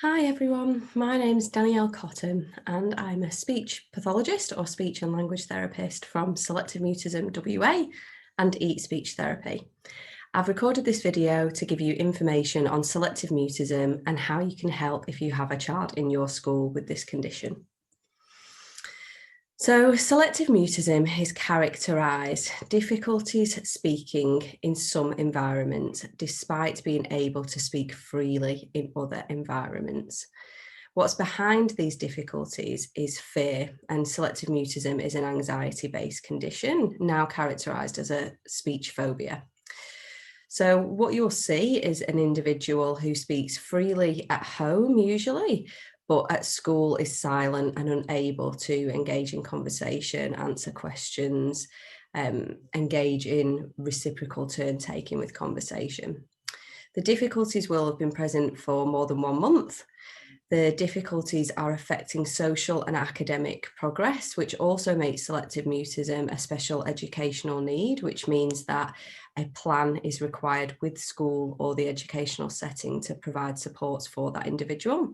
Hi everyone, my name's Danielle Cotton and I'm a speech pathologist or speech and language therapist from Selective Mutism WA and Eat Speech Therapy. I've recorded this video to give you information on selective mutism and how you can help if you have a child in your school with this condition. So selective mutism is characterised difficulties speaking in some environments despite being able to speak freely in other environments. What's behind these difficulties is fear, and selective mutism is an anxiety-based condition now characterised as a speech phobia. So what you'll see is an individual who speaks freely at home usually, but at school is silent and unable to engage in conversation, answer questions, engage in reciprocal turn taking with conversation. The difficulties will have been present for more than 1 month. The difficulties are affecting social and academic progress, which also makes selective mutism a special educational need, which means that a plan is required with school or the educational setting to provide supports for that individual.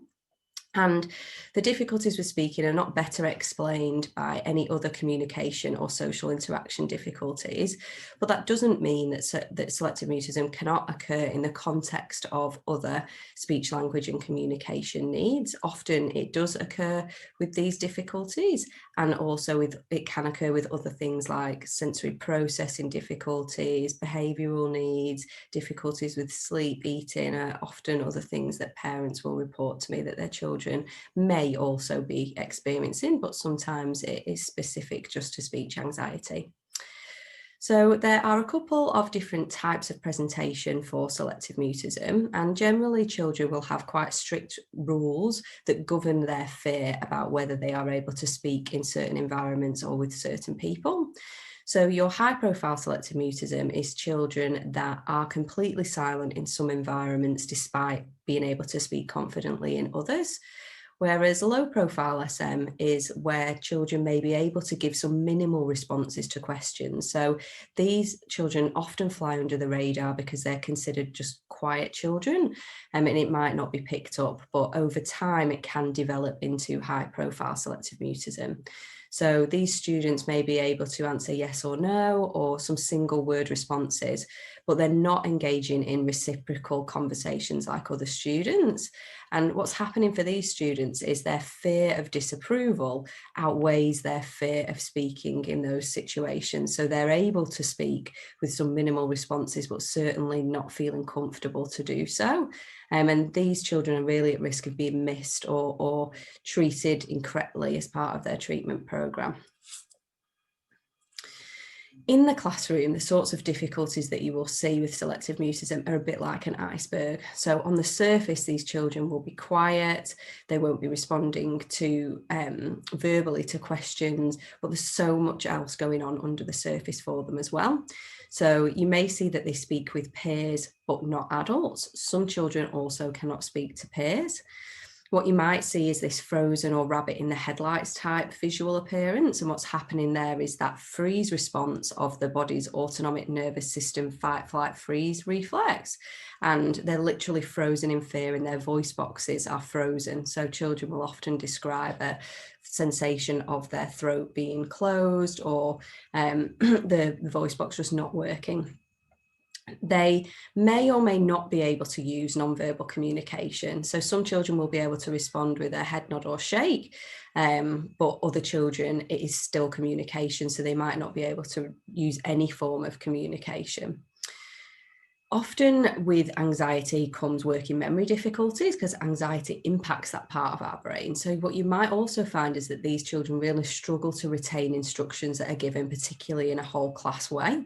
And the difficulties with speaking are not better explained by any other communication or social interaction difficulties, but that doesn't mean that selective mutism cannot occur in the context of other speech, language and communication needs. Often it does occur with these difficulties, and also it can occur with other things like sensory processing difficulties, behavioural needs, difficulties with sleep, eating are often other things that parents will report to me that their children may also be experiencing, but sometimes it is specific just to speech anxiety. So there are a couple of different types of presentation for selective mutism, and generally children will have quite strict rules that govern their fear about whether they are able to speak in certain environments or with certain people. So your high profile selective mutism is children that are completely silent in some environments despite being able to speak confidently in others. Whereas low profile SM is where children may be able to give some minimal responses to questions. So these children often fly under the radar because they're considered just quiet children, and it might not be picked up, but over time it can develop into high profile selective mutism. So these students may be able to answer yes or no or some single word responses, but they're not engaging in reciprocal conversations like other students. And what's happening for these students is their fear of disapproval outweighs their fear of speaking in those situations. So they're able to speak with some minimal responses, but certainly not feeling comfortable to do so. And these children are really at risk of being missed or treated incorrectly as part of their treatment programme. In the classroom, the sorts of difficulties that you will see with selective mutism are a bit like an iceberg. So on the surface, these children will be quiet, they won't be responding to verbally to questions, but there's so much else going on under the surface for them as well. So you may see that they speak with peers, but not adults. Some children also cannot speak to peers. What you might see is this frozen or rabbit in the headlights type visual appearance. And what's happening there is that freeze response of the body's autonomic nervous system fight, flight, freeze reflex. And they're literally frozen in fear and their voice boxes are frozen. So children will often describe a sensation of their throat being closed or the voice box just not working. They may or may not be able to use non-verbal communication. So some children will be able to respond with a head nod or shake, but other children, it is still communication, so they might not be able to use any form of communication. Often with anxiety comes working memory difficulties because anxiety impacts that part of our brain. So what you might also find is that these children really struggle to retain instructions that are given, particularly in a whole class way.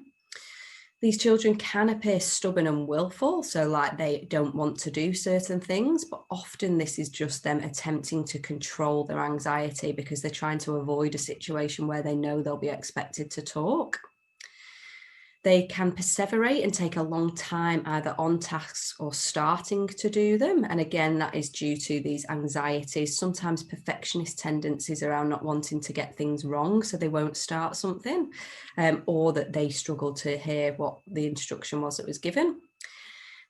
These children can appear stubborn and willful, so like they don't want to do certain things, but often this is just them attempting to control their anxiety because they're trying to avoid a situation where they know they'll be expected to talk. They can perseverate and take a long time either on tasks or starting to do them. And again, that is due to these anxieties, sometimes perfectionist tendencies around not wanting to get things wrong, so they won't start something, or that they struggle to hear what the instruction was that was given.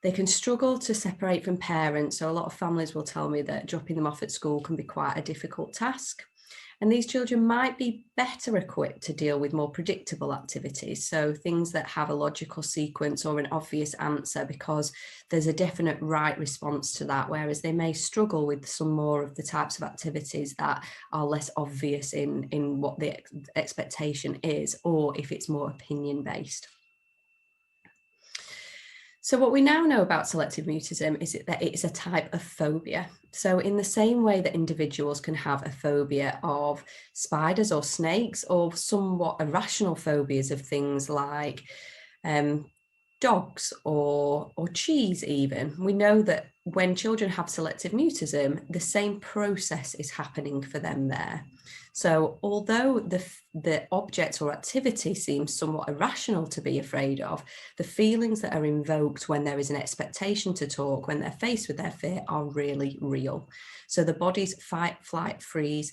They can struggle to separate from parents. So a lot of families will tell me that dropping them off at school can be quite a difficult task. And these children might be better equipped to deal with more predictable activities. So things that have a logical sequence or an obvious answer, because there's a definite right response to that, whereas they may struggle with some more of the types of activities that are less obvious in what the expectation is, or if it's more opinion based. So what we now know about selective mutism is that it's a type of phobia. So in the same way that individuals can have a phobia of spiders or snakes, or somewhat irrational phobias of things like dogs or cheese even, we know that when children have selective mutism, the same process is happening for them there. So although the object or activity seems somewhat irrational to be afraid of, the feelings that are invoked when there is an expectation to talk, when they're faced with their fear, are really real. So the body's fight, flight, freeze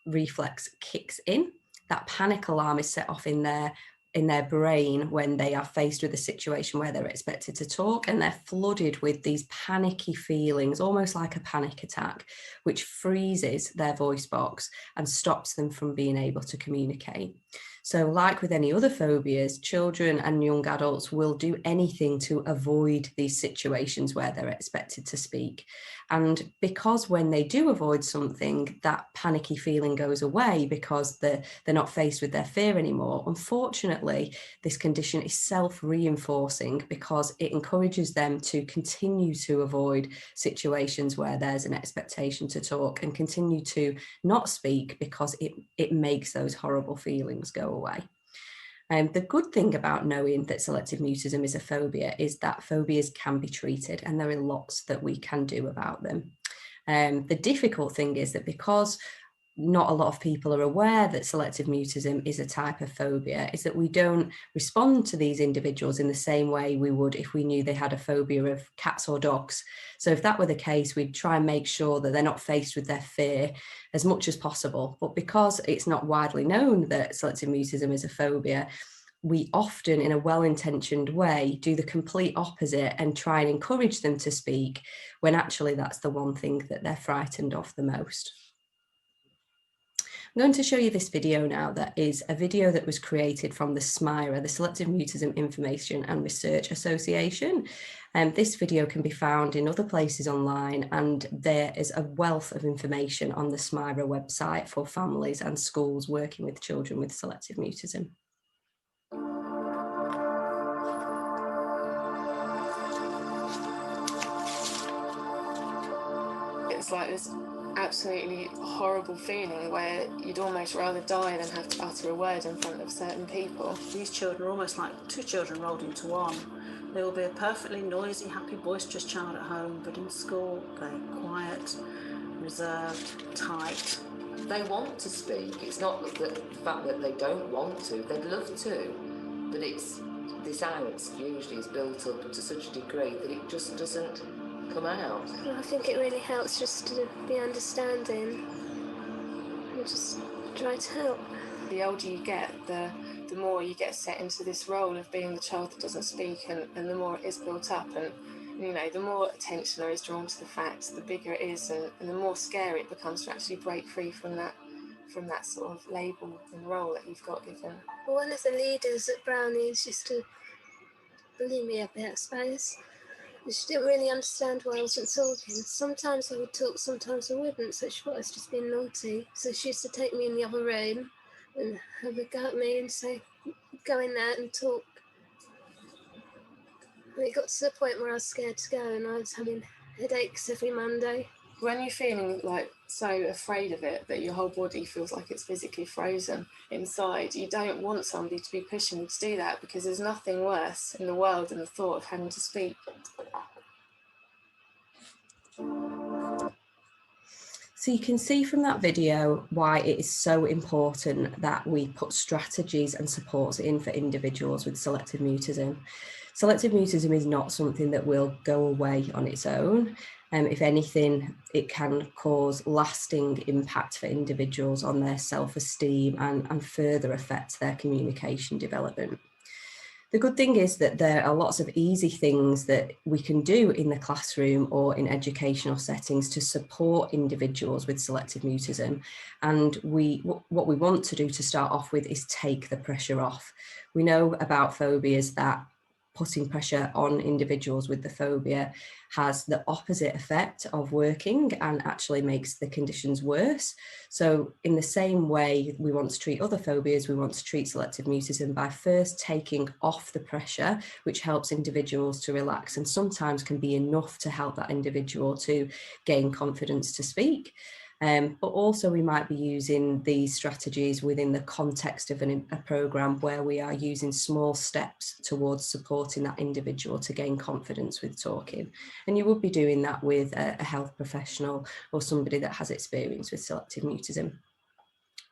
reflex kicks in. That panic alarm is set off in their brain when they are faced with a situation where they're expected to talk, and they're flooded with these panicky feelings, almost like a panic attack, which freezes their voice box and stops them from being able to communicate. So like with any other phobias, children and young adults will do anything to avoid these situations where they're expected to speak. And because when they do avoid something, that panicky feeling goes away because they're not faced with their fear anymore. Unfortunately, this condition is self-reinforcing because it encourages them to continue to avoid situations where there's an expectation to talk, and continue to not speak because it makes those horrible feelings go away. The good thing about knowing that selective mutism is a phobia is that phobias can be treated, and there are lots that we can do about them. The difficult thing is that because not a lot of people are aware that selective mutism is a type of phobia, is that we don't respond to these individuals in the same way we would if we knew they had a phobia of cats or dogs. So if that were the case, we'd try and make sure that they're not faced with their fear as much as possible. But because it's not widely known that selective mutism is a phobia, we often, in a well-intentioned way, do the complete opposite and try and encourage them to speak, when actually that's the one thing that they're frightened of the most. I'm going to show you this video now. That is a video that was created from the SMIRA, the Selective Mutism Information and Research Association. This video can be found in other places online, and there is a wealth of information on the SMIRA website for families and schools working with children with selective mutism. It's like this absolutely horrible feeling where you'd almost rather die than have to utter a word in front of certain people. These children are almost like two children rolled into one. They will be a perfectly noisy, happy, boisterous child at home, but in school they're quiet, reserved, tight. They want to speak. It's not the fact that they don't want to, they'd love to, but it's this angst usually is built up to such a degree that it just doesn't come out. I think it really helps just to be understanding and just try to help. The older you get, the more you get set into this role of being the child that doesn't speak, and the more it is built up, and you know, the more attention there is drawn to the facts, the bigger it is, and the more scary it becomes to actually break free from that sort of label and role that you've got given. Well, one of the leaders at Brownies used to bully me a bit, I suppose. She didn't really understand why I wasn't talking. Sometimes I would talk, sometimes I wouldn't, so she thought I was just being naughty. So she used to take me in the other room and have a go at me and say, go in there and talk. And it got to the point where I was scared to go, and I was having headaches every Monday. When you're feeling like so afraid of it that your whole body feels like it's physically frozen inside, you don't want somebody to be pushing you to do that, because there's nothing worse in the world than the thought of having to speak. So you can see from that video why it is so important that we put strategies and supports in for individuals with selective mutism. Selective mutism is not something that will go away on its own. If anything, it can cause lasting impact for individuals on their self-esteem and further affect their communication development. The good thing is that there are lots of easy things that we can do in the classroom or in educational settings to support individuals with selective mutism. And what we want to do to start off with is take the pressure off. We know about phobias that putting pressure on individuals with the phobia has the opposite effect of working and actually makes the conditions worse. So in the same way we want to treat other phobias, we want to treat selective mutism by first taking off the pressure, which helps individuals to relax and sometimes can be enough to help that individual to gain confidence to speak. But also we might be using these strategies within the context of a program where we are using small steps towards supporting that individual to gain confidence with talking. And you would be doing that with a health professional or somebody that has experience with selective mutism.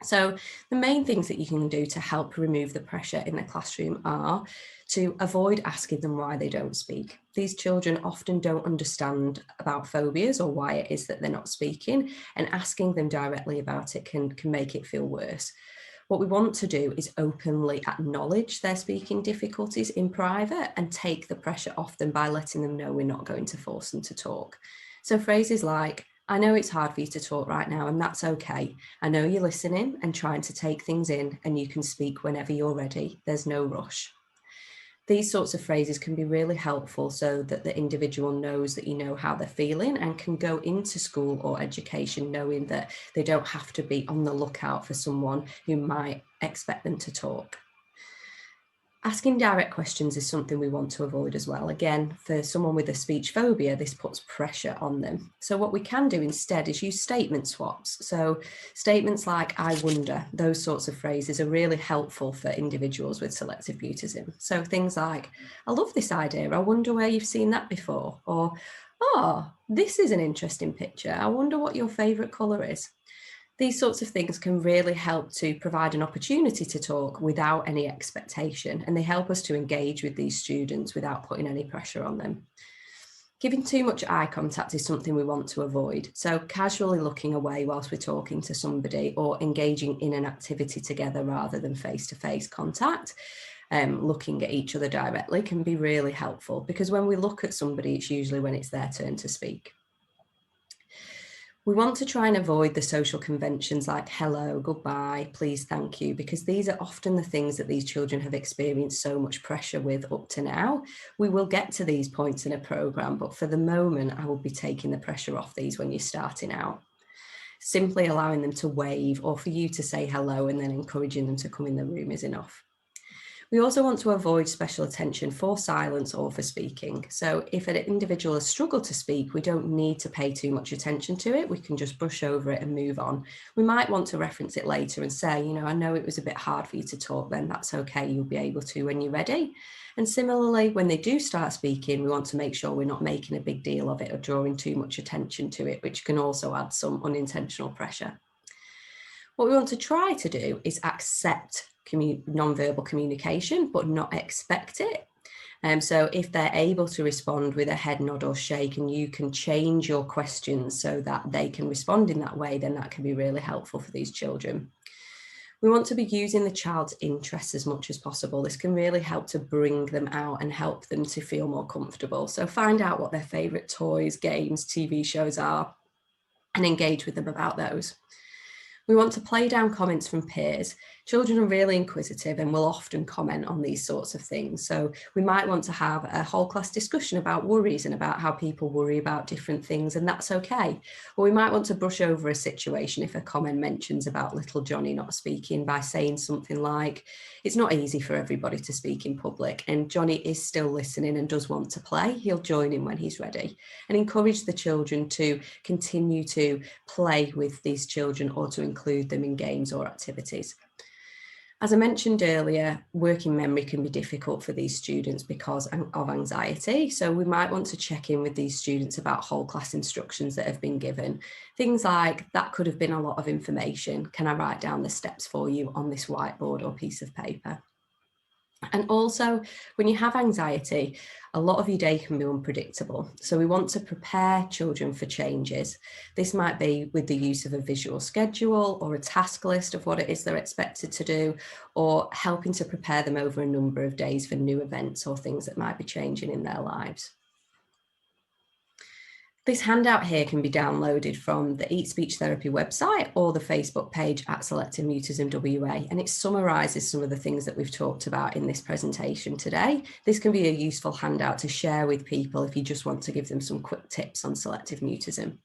So the main things that you can do to help remove the pressure in the classroom are to avoid asking them why they don't speak. These children often don't understand about phobias or why it is that they're not speaking, and asking them directly about it can make it feel worse. What we want to do is openly acknowledge their speaking difficulties in private and take the pressure off them by letting them know we're not going to force them to talk. So phrases like, I know it's hard for you to talk right now, and that's okay. I know you're listening and trying to take things in, and you can speak whenever you're ready. There's no rush. These sorts of phrases can be really helpful so that the individual knows that you know how they're feeling and can go into school or education knowing that they don't have to be on the lookout for someone who might expect them to talk. Asking direct questions is something we want to avoid as well. Again, for someone with a speech phobia, this puts pressure on them. So what we can do instead is use statement swaps. So statements like, I wonder, those sorts of phrases are really helpful for individuals with selective mutism. So things like, I love this idea. I wonder where you've seen that before. Or, oh, this is an interesting picture. I wonder what your favorite color is. These sorts of things can really help to provide an opportunity to talk without any expectation, and they help us to engage with these students without putting any pressure on them. Giving too much eye contact is something we want to avoid. So casually looking away whilst we're talking to somebody or engaging in an activity together rather than face-to-face contact, looking at each other directly can be really helpful, because when we look at somebody, it's usually when it's their turn to speak. We want to try and avoid the social conventions like hello, goodbye, please, thank you, because these are often the things that these children have experienced so much pressure with up to now. We will get to these points in a programme, but for the moment, I will be taking the pressure off these when you're starting out. Simply allowing them to wave or for you to say hello and then encouraging them to come in the room is enough. We also want to avoid special attention for silence or for speaking. So if an individual has struggled to speak, we don't need to pay too much attention to it. We can just brush over it and move on. We might want to reference it later and say, you know, I know it was a bit hard for you to talk then, that's okay, you'll be able to when you're ready. And similarly, when they do start speaking, we want to make sure we're not making a big deal of it or drawing too much attention to it, which can also add some unintentional pressure. What we want to try to do is accept non-verbal communication, but not expect it. So if they're able to respond with a head nod or shake, and you can change your questions so that they can respond in that way, then that can be really helpful for these children. We want to be using the child's interests as much as possible. This can really help to bring them out and help them to feel more comfortable. So find out what their favourite toys, games, TV shows are and engage with them about those. We want to play down comments from peers. Children are really inquisitive and will often comment on these sorts of things. So we might want to have a whole class discussion about worries and about how people worry about different things, and that's okay. Or we might want to brush over a situation if a comment mentions about little Johnny not speaking by saying something like, it's not easy for everybody to speak in public, and Johnny is still listening and does want to play. He'll join in when he's ready. And encourage the children to continue to play with these children or to include them in games or activities. As I mentioned earlier, working memory can be difficult for these students because of anxiety. So we might want to check in with these students about whole class instructions that have been given. Things like, that could have been a lot of information. Can I write down the steps for you on this whiteboard or piece of paper? And also, when you have anxiety, a lot of your day can be unpredictable. So we want to prepare children for changes. This might be with the use of a visual schedule or a task list of what it is they're expected to do, or helping to prepare them over a number of days for new events or things that might be changing in their lives. This handout here can be downloaded from the Eat Speech Therapy website or the Facebook page at Selective Mutism WA, and it summarises some of the things that we've talked about in this presentation today. This can be a useful handout to share with people if you just want to give them some quick tips on selective mutism.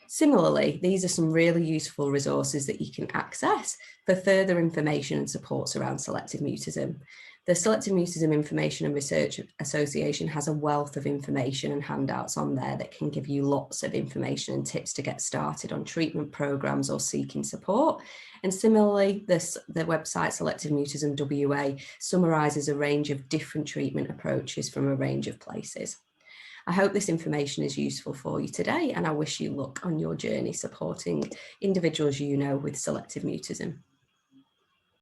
Similarly, these are some really useful resources that you can access for further information and supports around selective mutism. The Selective Mutism Information and Research Association has a wealth of information and handouts on there that can give you lots of information and tips to get started on treatment programs or seeking support. And similarly, the website Selective Mutism WA summarises a range of different treatment approaches from a range of places. I hope this information is useful for you today, and I wish you luck on your journey supporting individuals you know with selective mutism.